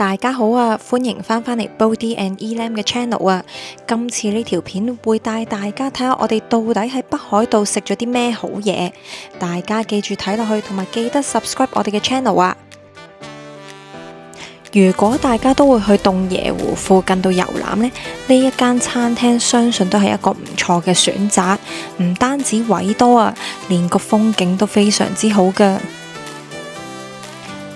大家好啊，歡迎翻嚟 Bodhi and Elam 嘅 channel 啊！今次呢條片會帶大家睇下我哋到底喺北海道食咗啲咩好嘢，大家記住睇落去，同埋記得 subscribe 我哋嘅 channel 啊！如果大家都會去洞爺湖附近度遊覽呢一間餐廳相信都係一個唔錯嘅選擇，唔單止位多啊，連個風景都非常之好㗎。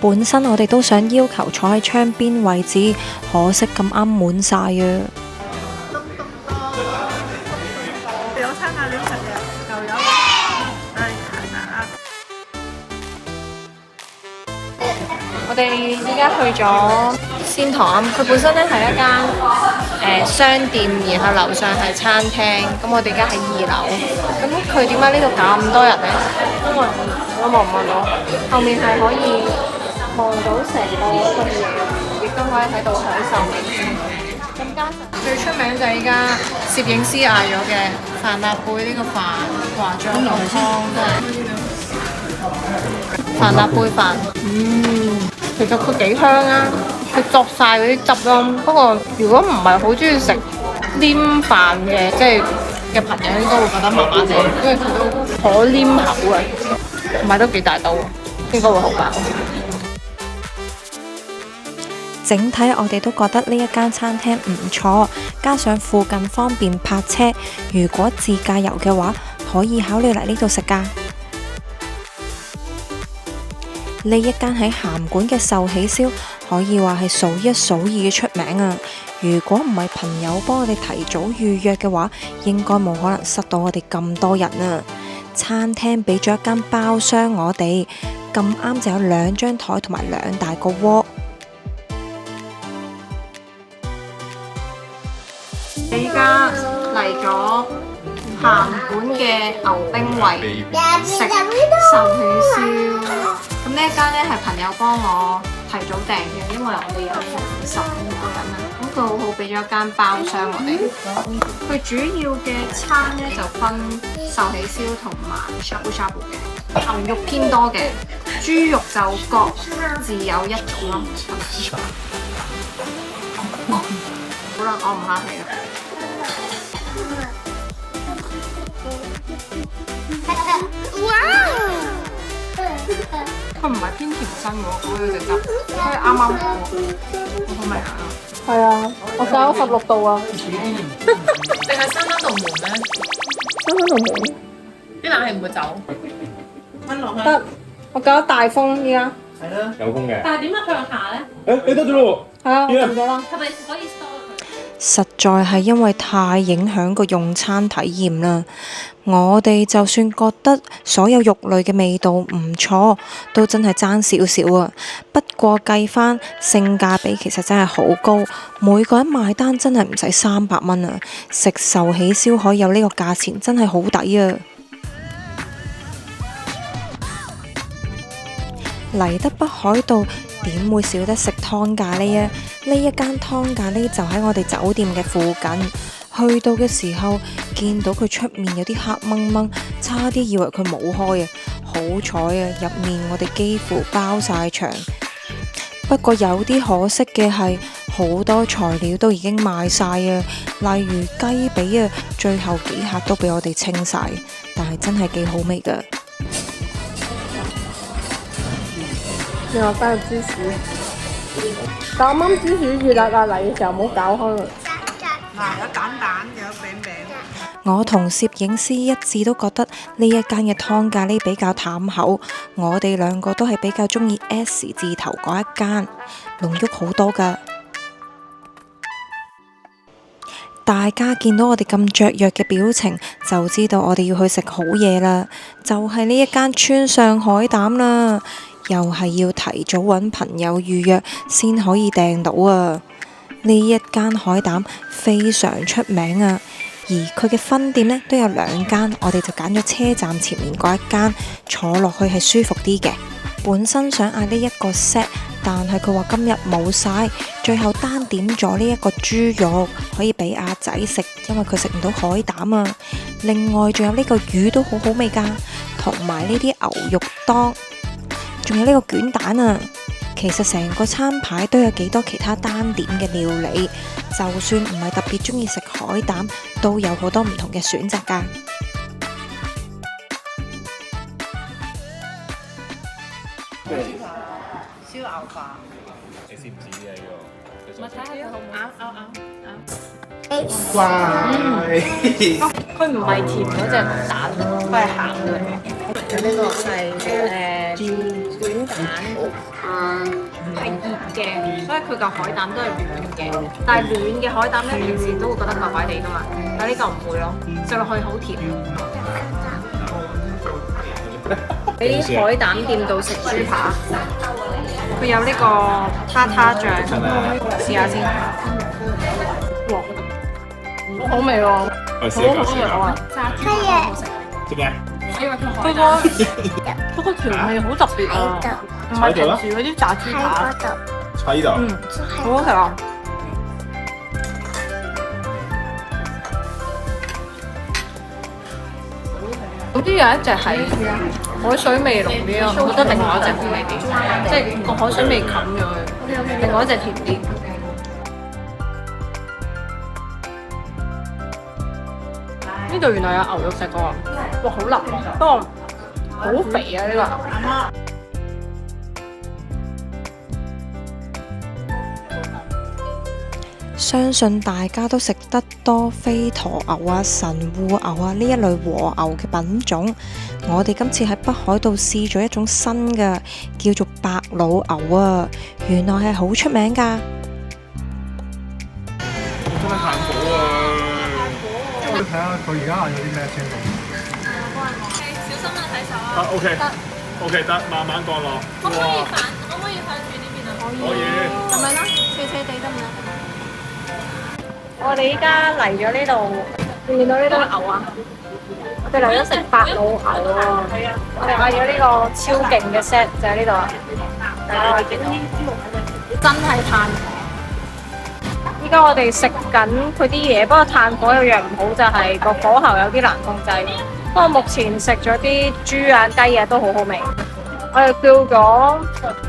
本身我哋都想要求坐喺窗邊位置，可惜咁啱滿晒啊！有餐晏點食嘅，又有我哋依家去咗仙堂，佢本身咧係一間商店，然後樓上係餐廳。咁我哋而家喺2樓。咁佢點解呢度咁多人呢？因為我望唔望到後面係可以望到成個洞爺湖，亦都可以喺度享受美景。咁加上最出名就係依家攝影師嗌咗嘅帆立貝呢個飯，華醬牛湯真係帆立貝飯。其實佢幾香啊，佢作晒嗰啲汁咯。不過如果唔係好中意食黏飯嘅，即係嘅朋友應該會覺得麻麻地，因為佢都可黏口啊，同埋都幾大刀，應該會好飽。整體我哋都覺得呢一間餐廳唔錯，加上附近方便泊車，如果自駕遊嘅話，可以考慮嚟呢度食㗎。呢一間喺函館嘅壽喜燒可以話係數一數二嘅出名啊！如果唔係朋友幫我哋提早預約嘅話，應該冇可能塞到我哋咁多人啊！餐廳俾咗一間包廂我哋，咁啱就有2張台同埋2大個鍋。而家嚟咗函館嘅牛冰圍食壽喜燒。咁呢一間咧係朋友幫我提早訂嘅，因為我哋有15個人啦。咁佢好好俾咗一間包廂我哋。佢主要嘅餐咧就分壽喜燒同埋 shabu shabu 嘅，牛肉偏多嘅，豬肉就各自有1種咯。好啦，我唔客氣啦。佢唔係偏甜身嘅喎，嗰隻汁，佢係啱啱好，好味啊！係啊，我搞咗16度啊！定係閂翻道門咧？閂翻道門，啲冷氣唔會走。溫落去。得，我搞咗大風依家。係啦。有風嘅。但係點樣向下咧？你得咗咯係啊，我撳咗啦。係咪可以 stop 佢？實在係因為太影響個用餐體驗啦。我哋就算覺得所有肉類嘅味道唔錯，都真係爭少少啊。不過計返性價比其實真係好高，每個人埋單真係唔使300蚊啊！食壽喜燒可以有呢個價錢，真係好抵啊！嚟得北海道點會少得食湯咖喱啊？呢一間湯咖喱就喺我哋酒店嘅附近。去到嘅時候，見到佢出面有啲黑掹掹，差啲以為佢冇開啊！好彩啊，入面我哋幾乎包晒場。不過有啲可惜嘅係，好多材料都已經賣晒啊，例如雞髀啊，最後幾客都俾我哋清晒，但係真係幾好味㗎。你話加入芝士，但啱啱芝士熱辣辣嚟嘅時候冇搞開佢。嗱，有蛋蛋，有餅餅。我同攝影師一致都覺得呢一間嘅湯咖喱比較淡口，我哋2個都係比較中意 S 字頭嗰一間，濃郁好多㗎。大家見到我哋咁雀躍嘅表情，就知道我哋要去食好嘢啦，就係呢一間川上海膽啦，又係要提早揾朋友預約先可以訂到啊！呢一間海膽非常出名啊，而佢嘅分店呢都有2間，我哋就揀咗車站前面嗰一間，坐落去係舒服啲嘅。本身想嗌呢一個 set， 但係佢話今日冇晒，最後單點咗呢一個豬肉可以俾阿仔食，因為佢食唔到海膽啊。另外仲有呢個魚都好好味㗎，同埋呢啲牛肉當，仲有呢個卷蛋啊。其實成個餐牌都有幾多其他單點嘅料理，就算唔係特別中意食海膽，都有好多唔同嘅選擇㗎。燒牛扒，你知唔知嘅呢個？我睇下佢好唔好？乖，佢唔係甜嗰隻蛋，佢係鹹嘅。呢個係卷蛋，係熱嘅，所以佢嚿海膽都係暖嘅。但係暖嘅海膽咧，平時都會覺得怪怪地噶嘛，但係呢嚿唔會咯，食落去好甜。喺海膽店度食豬扒，佢有呢個塔塔醬，試下先。哇，好好味喎！我試下試下。啊！炸豬扒好食。做咩？佢個調味好特別啊，唔係平時嗰啲炸豬扒。喺度。好好食啊！嗰啲有一隻係海水味濃啲啊，我覺得另外一隻好味啲，即係個海水味冚咗佢，另外一隻甜啲。呢度原來有牛肉食過啊！哇，好腍，不過好肥啊呢個。相信大家都食得多飛駝牛啊、神戶牛啊呢一類和牛嘅品種。我哋今次喺北海道試咗一種新嘅，叫做白老牛啊，原來係好出名㗎。真係炭火啊！你睇下佢而家有啲咩先到。小心啊，洗手啊！啊 OK 得，慢慢降落。可唔可以反轉呢邊啊？可以。咁樣啦，斜斜地得唔得？我哋依家嚟咗呢度，見到呢度牛啊！我哋嚟咗食白老牛啊！我哋買咗呢個超勁嘅 set 就喺呢度啊！大家可以見到，真係炭火。依家我哋食緊佢啲嘢，不過炭火有樣唔好就係個火候有啲難控制。不過目前食咗啲豬啊、雞啊都好好味。我哋叫咗呢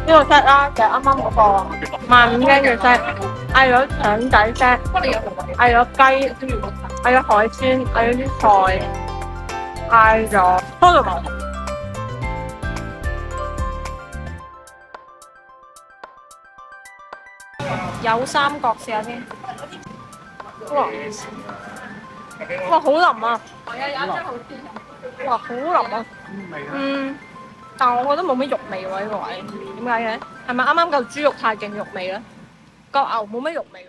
個 set 啦，就係啱啱嗰個15,000嘅 set。嗌咗腸仔 set，嗌咗雞，嗌咗海鮮，嗌咗啲菜，嗌咗拖到冇。有三角試下先。哇，好腍啊！哇，好腍啊！但係我覺得冇乜肉味喎呢個位，點解嘅？係咪啱啱嚿豬肉太勁肉味咧？個牛冇乜肉味喎。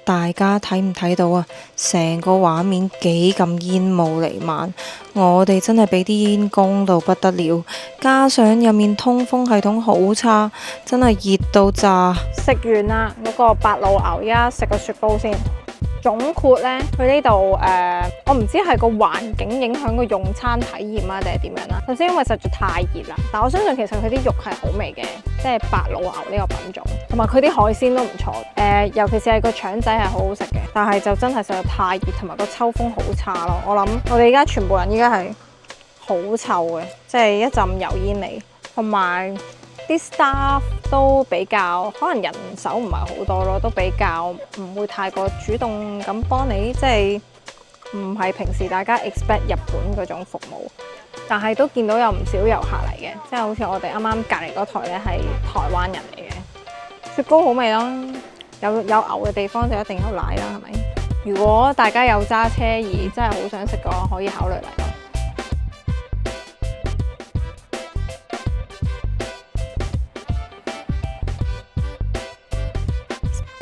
大家睇唔睇到啊？成個畫面幾咁煙霧瀰漫，我哋真係俾啲煙攻到不得了，加上入面通風系統好差，真係熱到炸。食完啦，嗰個白老牛，而家食個雪糕先。總括呢，佢呢度我唔知係個環境影響個用餐體驗啊，定係點樣啦？首先因為實在太熱啦，但我相信其實佢啲肉係好味嘅，即係白老牛呢個品種，同埋佢啲海鮮都唔錯。尤其是係個腸仔係好好食嘅，但係就真係實在太熱，同埋個抽風好差咯。我諗我哋而家全部人依家係好臭嘅，即係一陣油煙味，同埋啲 staff 都比較可能人手唔係好多咯，都比較唔會太過主動咁幫你，即係唔係平時大家 expect 日本嗰種服務。但係都見到有唔少遊客嚟嘅，即係好似我哋啱啱隔離嗰台咧係台灣人嚟嘅。雪糕好味啦，有牛嘅地方就一定有奶啦，係咪？如果大家有揸車而真係好想食嘅話，可以考慮嚟咯。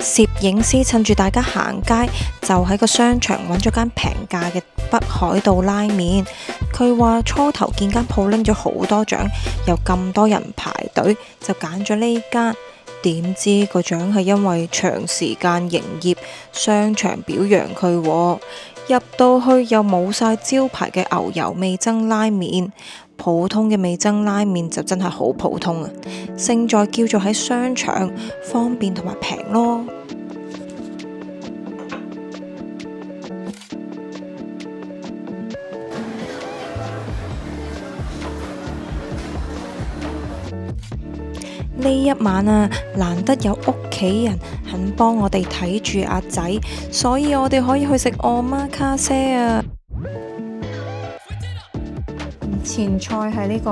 攝影師趁住大家行街，就喺個商場揾咗間平價嘅北海道拉麵。佢話初頭見間鋪拎咗好多獎，有咁多人排隊，就揀咗呢間。點知個獎係因為長時間營業，商場表揚佢喎。入到去又冇晒招牌嘅牛油味噌拉麵，普通嘅味噌拉麵就真係好普通啊！勝在叫做喺商場，方便同埋平咯。呢一晚啊，難得有屋企人肯幫我哋睇住阿仔，所以我哋可以去食omakase啊。前菜係呢個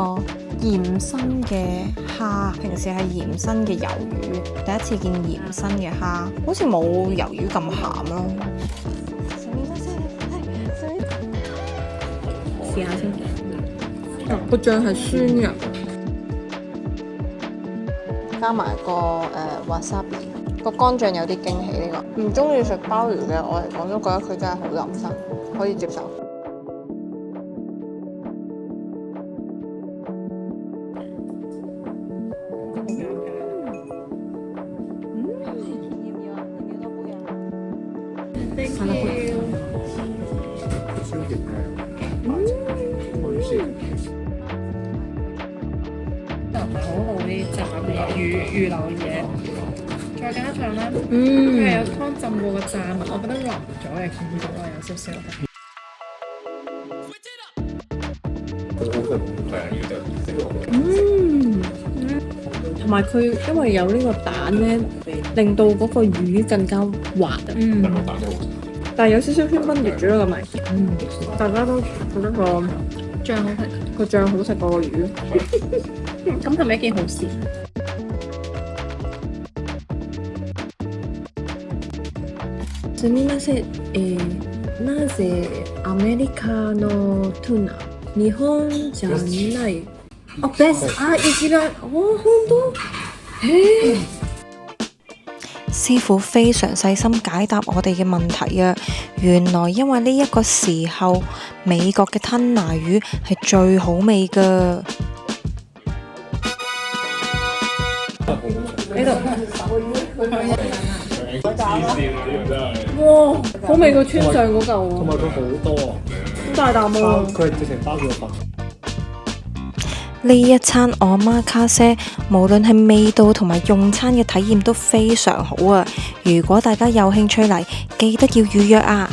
鹽身嘅蝦，平時係鹽身嘅魷魚，第一次見鹽身嘅蝦，好似冇魷魚咁鹹咯。試下先，個醬係酸嘅。加埋個wasabi，個乾醬有啲驚喜呢個。唔中意食鮑魚嘅我嚟講都覺得佢真係好腍身，可以接受。預留嘢，再加上咧，佢係有湯浸過嘅炸物，我覺得腍咗嘅見到啊，有少少。同埋佢因為有呢個蛋咧，令到嗰個魚更加滑啊。但係有少少偏分裂咗個味。大家都覺得個醬好食，個醬好食過個魚。咁係咪一件好事？すみません、なぜアメリカのトゥナ、日本じゃない？best一番本當？師傅非常細心解答我哋嘅問題啊！原來因為呢一個時候，美國嘅吞拿魚係最好味㗎。呢度。哇，好味過村上嗰嚿喎！同埋佢好多啊，好大啖啊！佢係直情包住個飯。呢一餐omakase無論係味道同埋用餐嘅體驗都非常好啊！如果大家有興趣嚟，記得要預約啊！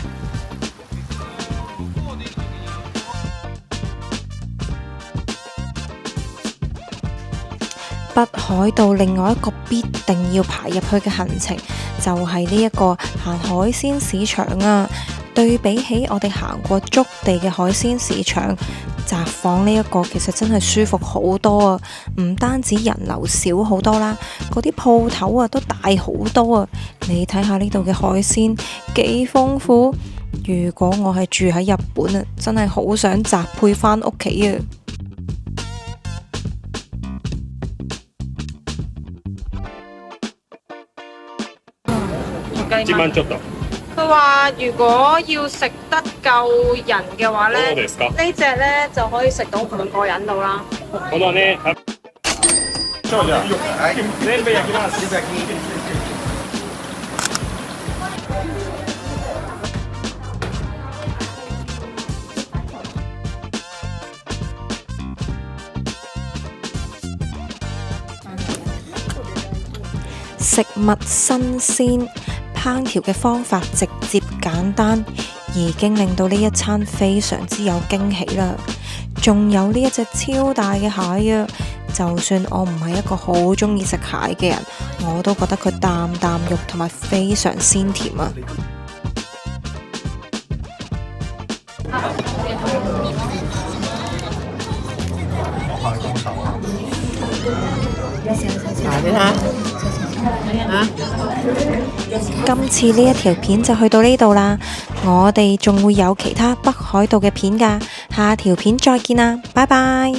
北海道另外一個必定要排入去嘅行程，就係呢一個行海鮮市場啊！對比起我哋行過築地嘅海鮮市場，札幌呢一個其實真係舒服好多啊！唔單止人流少好多啦，嗰啲鋪頭啊都大好多啊！你睇下呢度嘅海鮮幾豐富，如果我係住喺日本啊，真係好想宅配返屋企啊！佢話如果要食得夠人嘅話咧，呢隻咧就可以食到5個人度啦。食物新鮮，烹調嘅方法直接簡單，已經令到呢一餐非常之有驚喜啦。仲有呢一隻超大嘅蟹啊！就算我唔係一個好中意食蟹嘅人，我都覺得佢啖啖肉同埋非常鮮甜啊！今次呢一條片就去到呢度啦，我哋仲會有其他北海道嘅片㗎，下條片再見啦，拜拜。